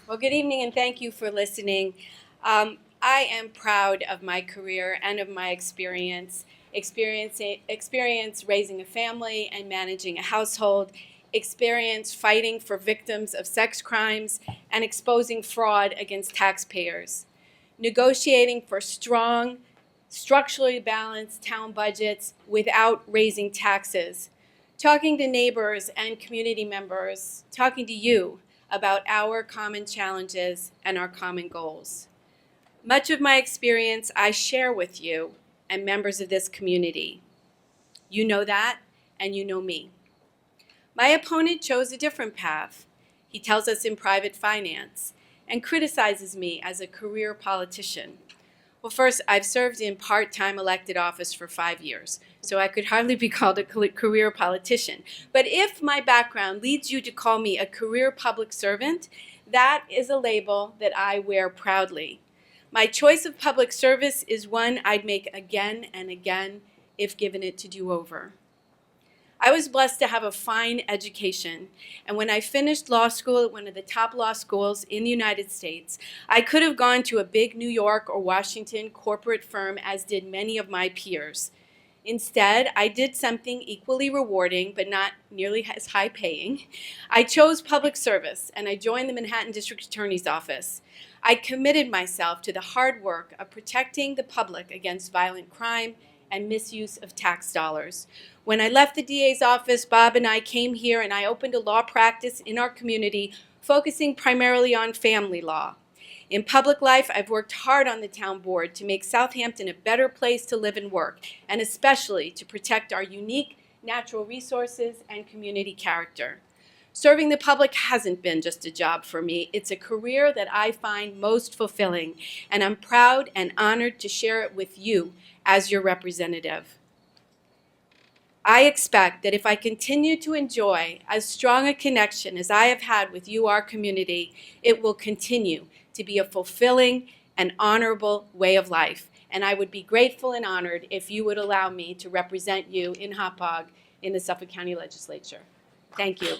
Well, good evening, and thank you for listening. I am proud of my career and of my experience raising a family and managing a household, experience fighting for victims of sex crimes, and exposing fraud against taxpayers, negotiating for strong, structurally balanced town budgets without raising taxes, talking to neighbors and community members, talking to you about our common challenges and our common goals. Much of my experience I share with you and members of this community. You know that, and you know me. My opponent chose a different path. He tells us in private finance and criticizes me as a career politician. Well, first, I've served in part-time elected office for 5 years, so I could hardly be called a career politician. But if my background leads you to call me a career public servant, that is a label that I wear proudly. My choice of public service is one I'd make again and again if given it to do over. I was blessed to have a fine education, and when I finished law school at one of the top law schools in the United States, I could have gone to a big New York or Washington corporate firm, as did many of my peers. Instead, I did something equally rewarding, but not nearly as high paying. I chose public service, and I joined the Manhattan District Attorney's Office. I committed myself to the hard work of protecting the public against violent crime and misuse of tax dollars. When I left the DA's office, Bob and I came here and I opened a law practice in our community, focusing primarily on family law. In public life, I've worked hard on the town board to make Southampton a better place to live and work, and especially to protect our unique natural resources and community character. Serving the public hasn't been just a job for me. It's a career that I find most fulfilling, and I'm proud and honored to share it with you as your representative. I expect that if I continue to enjoy as strong a connection as I have had with you, our community, it will continue to be a fulfilling and honorable way of life. And I would be grateful and honored if you would allow me to represent you in Hauppauge in the Suffolk County Legislature. Thank you.